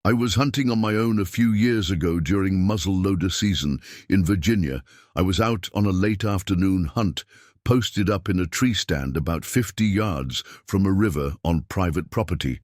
I was hunting on my own a few years ago during muzzleloader season in Virginia. I was out on a late afternoon hunt, posted up in a tree stand about 50 yards from a river on private property.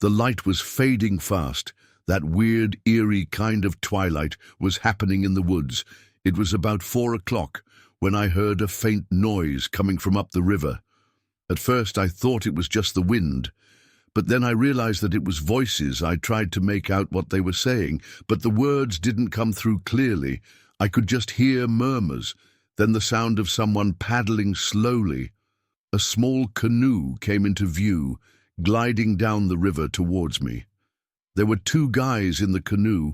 The light was fading fast. That weird, eerie kind of twilight was happening in the woods. It was about 4 o'clock when I heard a faint noise coming from up the river. At first I thought it was just the wind, but then I realized that it was voices. I tried to make out what they were saying, but the words didn't come through clearly. I could just hear murmurs, then the sound of someone paddling slowly. A small canoe came into view, gliding down the river towards me. There were 2 guys in the canoe,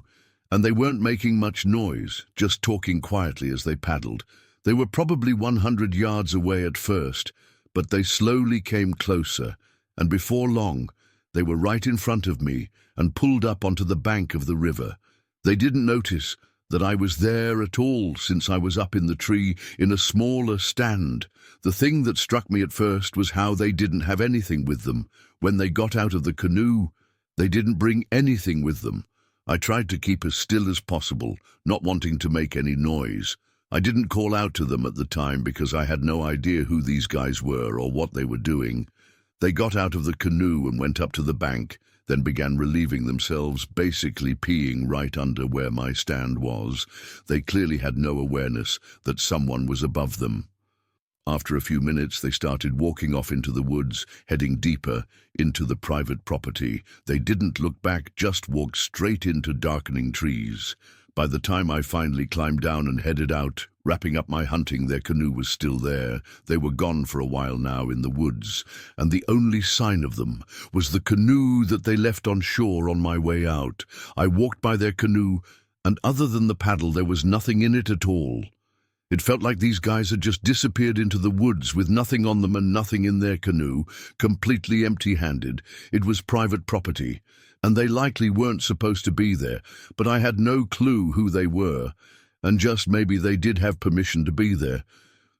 and they weren't making much noise, just talking quietly as they paddled. They were probably 100 yards away at first, but they slowly came closer, and before long, they were right in front of me and pulled up onto the bank of the river. They didn't notice that I was there at all, since I was up in the tree in a smaller stand. The thing that struck me at first was how they didn't have anything with them. When they got out of the canoe, they didn't bring anything with them. I tried to keep as still as possible, not wanting to make any noise. I didn't call out to them at the time because I had no idea who these guys were or what they were doing. They got out of the canoe and went up to the bank, then began relieving themselves, basically peeing right under where my stand was. They clearly had no awareness that someone was above them. After a few minutes, they started walking off into the woods, heading deeper into the private property. They didn't look back, just walked straight into darkening trees. By the time I finally climbed down and headed out, wrapping up my hunting, their canoe was still there. They were gone for a while now in the woods, and the only sign of them was the canoe that they left on shore on my way out. I walked by their canoe, and other than the paddle, there was nothing in it at all. It felt like these guys had just disappeared into the woods with nothing on them and nothing in their canoe, completely empty-handed. It was private property, and they likely weren't supposed to be there, but I had no clue who they were, and just maybe they did have permission to be there.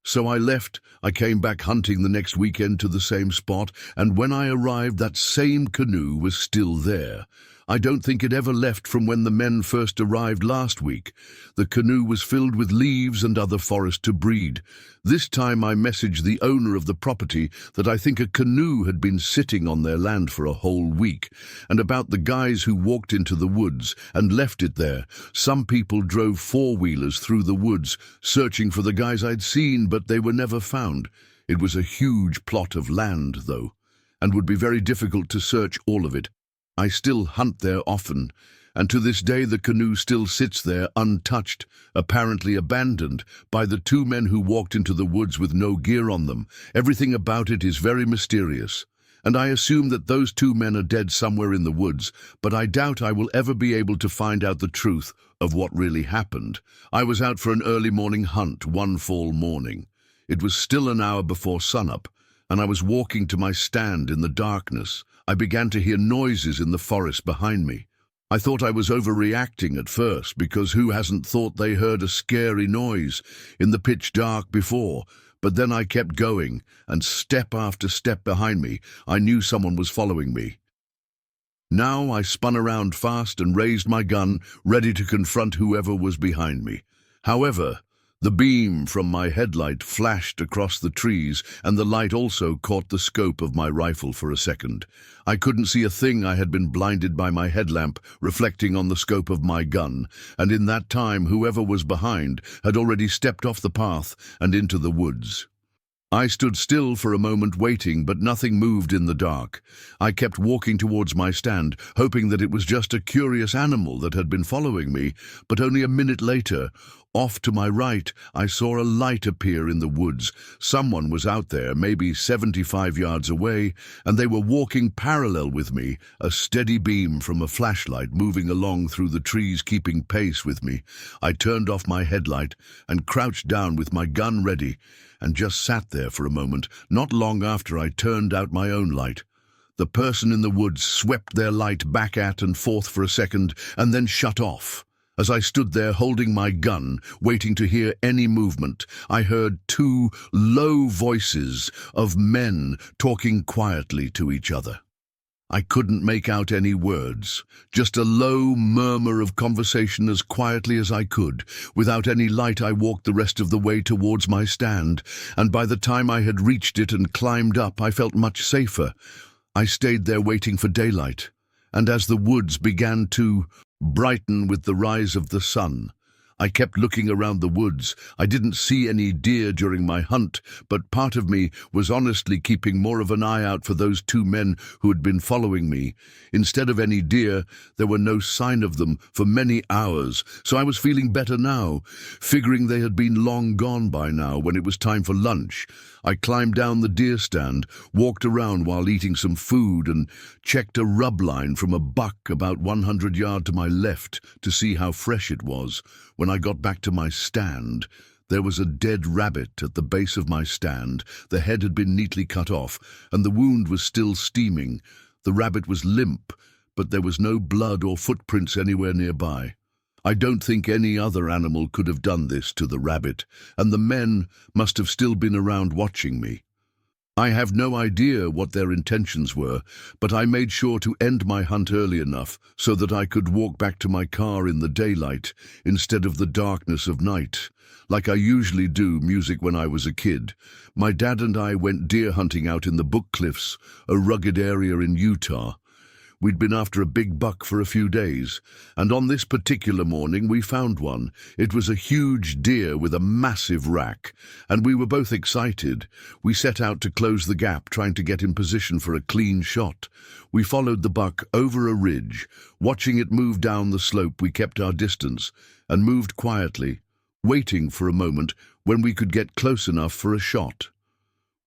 So I left. I came back hunting the next weekend to the same spot, and when I arrived, that same canoe was still there. I don't think it ever left from when the men first arrived last week. The canoe was filled with leaves and other forest debris. This time I messaged the owner of the property that I think a canoe had been sitting on their land for a whole week, and about the guys who walked into the woods and left it there. Some people drove 4-wheelers through the woods, searching for the guys I'd seen, but they were never found. It was a huge plot of land, though, and would be very difficult to search all of it. I still hunt there often, and to this day the canoe still sits there untouched, apparently abandoned by the 2 men who walked into the woods with no gear on them. Everything about it is very mysterious, and I assume that those 2 men are dead somewhere in the woods, but I doubt I will ever be able to find out the truth of what really happened. I was out for an early morning hunt one fall morning. It was still an hour before sunup, and I was walking to my stand in the darkness. I began to hear noises in the forest behind me. I thought I was overreacting at first, because who hasn't thought they heard a scary noise in the pitch dark before? But then I kept going, and step after step behind me, I knew someone was following me. Now I spun around fast and raised my gun, ready to confront whoever was behind me. However, the beam from my headlight flashed across the trees, and the light also caught the scope of my rifle for a second. I couldn't see a thing. I had been blinded by my headlamp reflecting on the scope of my gun, and in that time whoever was behind had already stepped off the path and into the woods. I stood still for a moment waiting, but nothing moved in the dark. I kept walking towards my stand, hoping that it was just a curious animal that had been following me, but only a minute later, off to my right, I saw a light appear in the woods. Someone was out there, maybe 75 yards away, and they were walking parallel with me, a steady beam from a flashlight moving along through the trees, keeping pace with me. I turned off my headlight and crouched down with my gun ready, and just sat there for a moment. Not long after, I turned out my own light. The person in the woods swept their light back at and forth for a second, and then shut off. As I stood there holding my gun, waiting to hear any movement, I heard 2 low voices of men talking quietly to each other. I couldn't make out any words, just a low murmur of conversation as quietly as I could. Without any light, I walked the rest of the way towards my stand, and by the time I had reached it and climbed up, I felt much safer. I stayed there waiting for daylight, and as the woods began to brighten with the rise of the sun, I kept looking around the woods. I didn't see any deer during my hunt, but part of me was honestly keeping more of an eye out for those two men who had been following me. Instead of any deer, there were no sign of them for many hours, so I was feeling better now, figuring they had been long gone by now when it was time for lunch. I climbed down the deer stand, walked around while eating some food, and checked a rub line from a buck about 100 yards to my left to see how fresh it was. When I got back to my stand, there was a dead rabbit at the base of my stand. The head had been neatly cut off, and the wound was still steaming. The rabbit was limp, but there was no blood or footprints anywhere nearby. I don't think any other animal could have done this to the rabbit, and the men must have still been around watching me. I have no idea what their intentions were, but I made sure to end my hunt early enough so that I could walk back to my car in the daylight instead of the darkness of night, like I usually do music when I was a kid. My dad and I went deer hunting out in the Book Cliffs, a rugged area in Utah. We'd been after a big buck for a few days, and on this particular morning we found one. It was a huge deer with a massive rack, and we were both excited. We set out to close the gap, trying to get in position for a clean shot. We followed the buck over a ridge. Watching it move down the slope, we kept our distance and moved quietly, waiting for a moment when we could get close enough for a shot.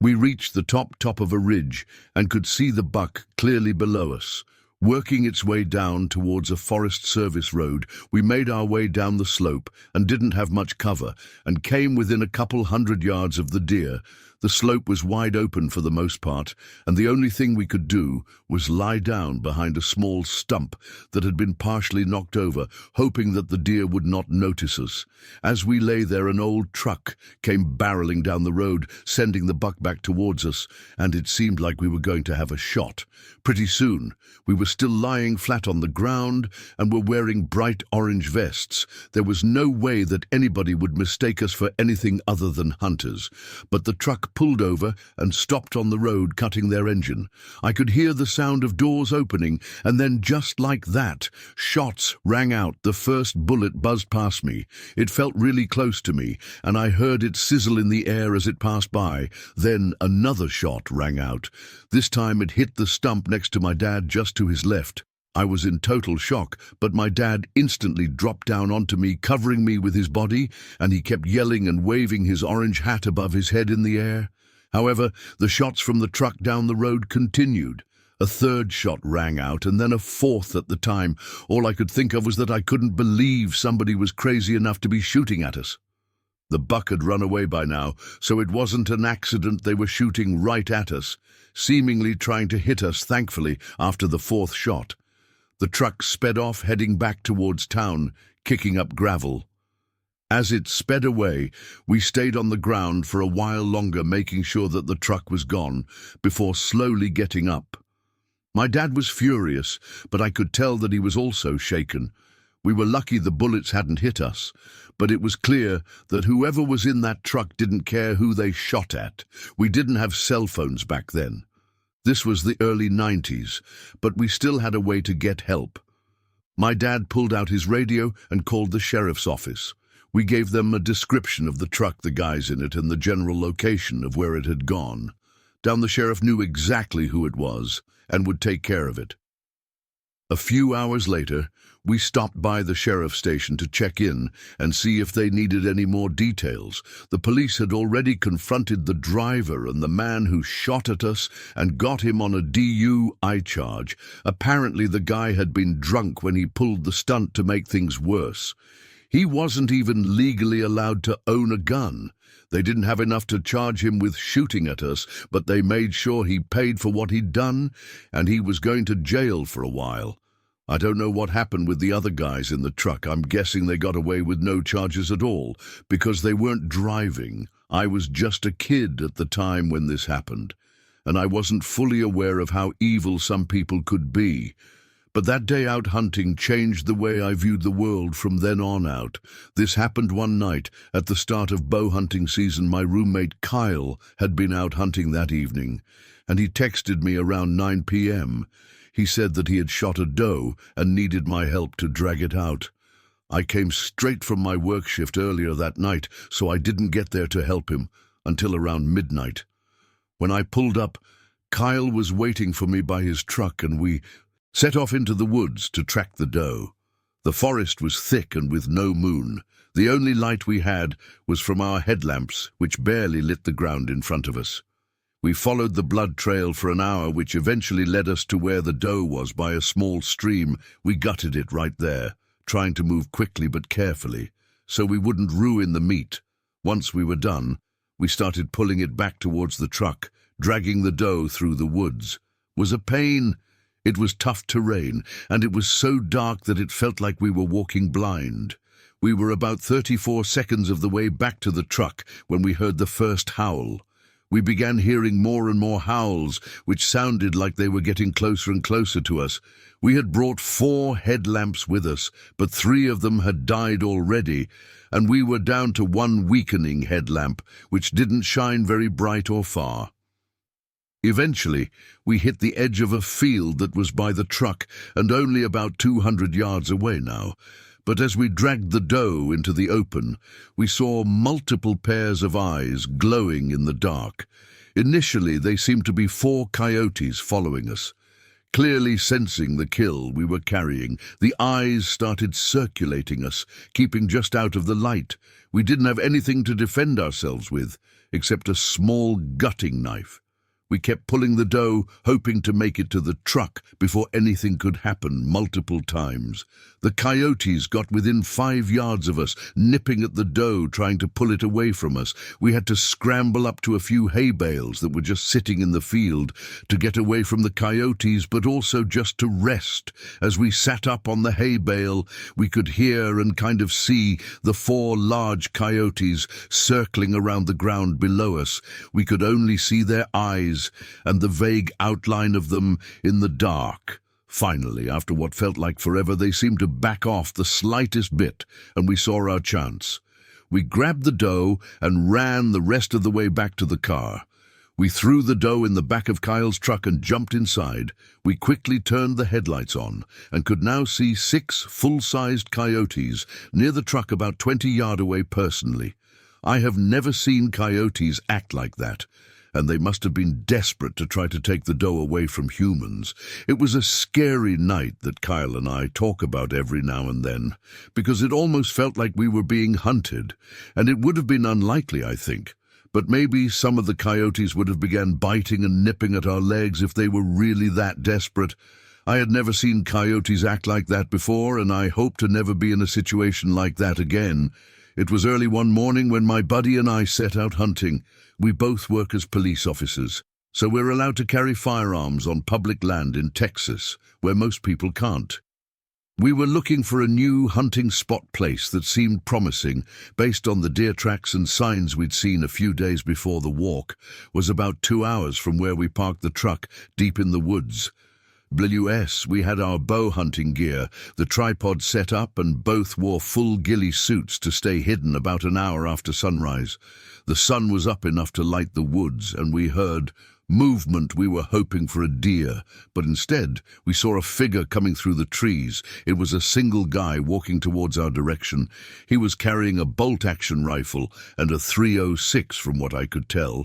We reached the top of a ridge and could see the buck clearly below us. Working its way down towards a Forest Service road, we made our way down the slope and didn't have much cover, and came within a couple 100 yards of the deer. The slope was wide open for the most part, and the only thing we could do was lie down behind a small stump that had been partially knocked over, hoping that the deer would not notice us. As we lay there, an old truck came barreling down the road, sending the buck back towards us, and it seemed like we were going to have a shot. Pretty soon, we were still lying flat on the ground and were wearing bright orange vests. There was no way that anybody would mistake us for anything other than hunters, but the truck pulled over and stopped on the road, cutting their engine. I could hear the sound of doors opening, and then just like that, shots rang out. The first bullet buzzed past me. It felt really close to me, and I heard it sizzle in the air as it passed by. Then another shot rang out. This time it hit the stump next to my dad, just to his left. I was in total shock, but my dad instantly dropped down onto me, covering me with his body, and he kept yelling and waving his orange hat above his head in the air. However, the shots from the truck down the road continued. A third shot rang out, and then a fourth at the time. All I could think of was that I couldn't believe somebody was crazy enough to be shooting at us. The buck had run away by now, so it wasn't an accident. They were shooting right at us, seemingly trying to hit us, thankfully, after the fourth shot. The truck sped off, heading back towards town, kicking up gravel. As it sped away, we stayed on the ground for a while longer, making sure that the truck was gone, before slowly getting up. My dad was furious, but I could tell that he was also shaken. We were lucky the bullets hadn't hit us, but it was clear that whoever was in that truck didn't care who they shot at. We didn't have cell phones back then. This was the early 90s, but we still had a way to get help. My dad pulled out his radio and called the sheriff's office. We gave them a description of the truck, the guys in it, and the general location of where it had gone. The sheriff knew exactly who it was and would take care of it. A few hours later, we stopped by the sheriff's station to check in and see if they needed any more details. The police had already confronted the driver and the man who shot at us and got him on a DUI charge. Apparently, the guy had been drunk when he pulled the stunt to make things worse. He wasn't even legally allowed to own a gun. They didn't have enough to charge him with shooting at us, but they made sure he paid for what he'd done, and he was going to jail for a while. I don't know what happened with the other guys in the truck. I'm guessing they got away with no charges at all, because they weren't driving. I was just a kid at the time when this happened. and I wasn't fully aware of how evil some people could be. But that day out hunting changed the way I viewed the world from then on out. This happened one night. At the start of bow hunting season, my roommate Kyle had been out hunting that evening, and he texted me around 9 p.m. He said that he had shot a doe and needed my help to drag it out. I came straight from my work shift earlier that night, so I didn't get there to help him until around midnight. When I pulled up, Kyle was waiting for me by his truck, and we set off into the woods to track the doe. The forest was thick and with no moon. The only light we had was from our headlamps, which barely lit the ground in front of us. We followed the blood trail for an hour, which eventually led us to where the doe was by a small stream. We gutted it right there, trying to move quickly but carefully, so we wouldn't ruin the meat. Once we were done, we started pulling it back towards the truck. Dragging the doe through the woods was a pain. It was tough terrain, and it was so dark that it felt like we were walking blind. We were about 34 seconds of the way back to the truck when we heard the first howl. We began hearing more and more howls, which sounded like they were getting closer and closer to us. We had brought 4 headlamps with us, but 3 of them had died already, and we were down to 1 weakening headlamp, which didn't shine very bright or far. Eventually, we hit the edge of a field that was by the truck and only about 200 yards away now. But as we dragged the doe into the open, we saw multiple pairs of eyes glowing in the dark. Initially, they seemed to be 4 coyotes following us. Clearly sensing the kill we were carrying, the eyes started circulating us, keeping just out of the light. We didn't have anything to defend ourselves with, except a small gutting knife. We kept pulling the doe, hoping to make it to the truck before anything could happen multiple times. The coyotes got within 5 yards of us, nipping at the doe, trying to pull it away from us. We had to scramble up to a few hay bales that were just sitting in the field to get away from the coyotes, but also just to rest. As we sat up on the hay bale, we could hear and kind of see the 4 large coyotes circling around the ground below us. We could only see their eyes and the vague outline of them in the dark. Finally, after what felt like forever, they seemed to back off the slightest bit, and we saw our chance. We grabbed the doe and ran the rest of the way back to the car. We threw the doe in the back of Kyle's truck and jumped inside. We quickly turned the headlights on and could now see 6 full-sized coyotes near the truck about 20 yards away personally. I have never seen coyotes act like that, and they must have been desperate to try to take the doe away from humans. It was a scary night that Kyle and I talk about every now and then, because it almost felt like we were being hunted, and it would have been unlikely, I think. But maybe some of the coyotes would have begun biting and nipping at our legs if they were really that desperate. I had never seen coyotes act like that before, and I hope to never be in a situation like that again. It was early one morning when my buddy and I set out hunting. We both work as police officers, so we're allowed to carry firearms on public land in Texas, where most people can't. We were looking for a new hunting spot place that seemed promising, based on the deer tracks and signs we'd seen a few days before the walk. Was about 2 hours from where we parked the truck, deep in the woods. We had our bow hunting gear, the tripod set up, and both wore full ghillie suits to stay hidden about an hour after sunrise. The sun was up enough to light the woods, and we heard movement. We were hoping for a deer, but instead we saw a figure coming through the trees. It was a single guy walking towards our direction. He was carrying a bolt-action rifle and a .306 from what I could tell.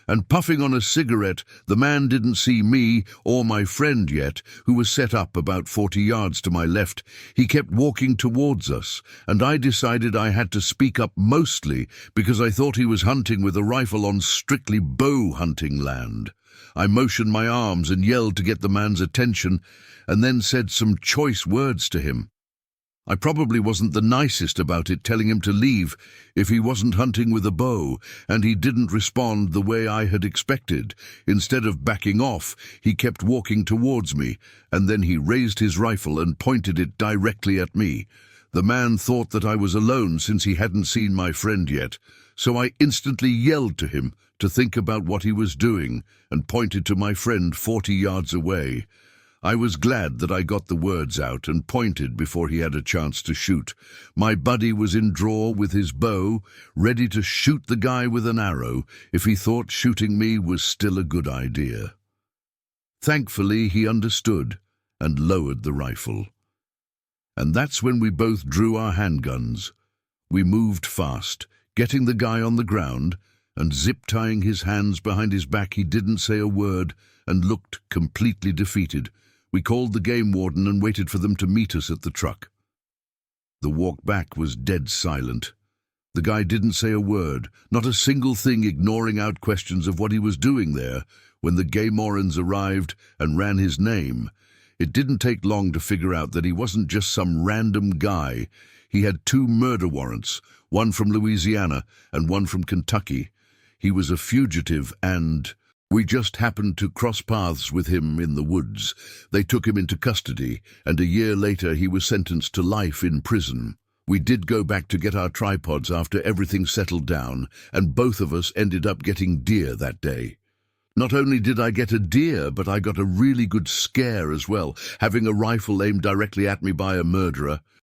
And puffing on a cigarette. The man didn't see me or my friend yet, who was set up about 40 yards to my left. He kept walking towards us, and I decided I had to speak up, mostly because I thought he was hunting with a rifle on strictly bow hunting land. I motioned my arms and yelled to get the man's attention, and then said some choice words to him. I probably wasn't the nicest about it, telling him to leave if he wasn't hunting with a bow, and he didn't respond the way I had expected. Instead of backing off, he kept walking towards me, and then he raised his rifle and pointed it directly at me. The man thought that I was alone since he hadn't seen my friend yet, so I instantly yelled to him to think about what he was doing and pointed to my friend 40 yards away. I was glad that I got the words out and pointed before he had a chance to shoot. My buddy was in draw with his bow, ready to shoot the guy with an arrow if he thought shooting me was still a good idea. Thankfully, he understood and lowered the rifle. And that's when we both drew our handguns. We moved fast, getting the guy on the ground, and zip-tying his hands behind his back. He didn't say a word and looked completely defeated. We called the game warden and waited for them to meet us at the truck. The walk back was dead silent. The guy didn't say a word, not a single thing, ignoring out questions of what he was doing there. When the game wardens arrived and ran his name, it didn't take long to figure out that he wasn't just some random guy. He had 2 murder warrants, one from Louisiana and one from Kentucky. He was a fugitive, and we just happened to cross paths with him in the woods. They took him into custody, and a year later he was sentenced to life in prison. We did go back to get our tripods after everything settled down, and both of us ended up getting deer that day. Not only did I get a deer, but I got a really good scare as well, having a rifle aimed directly at me by a murderer.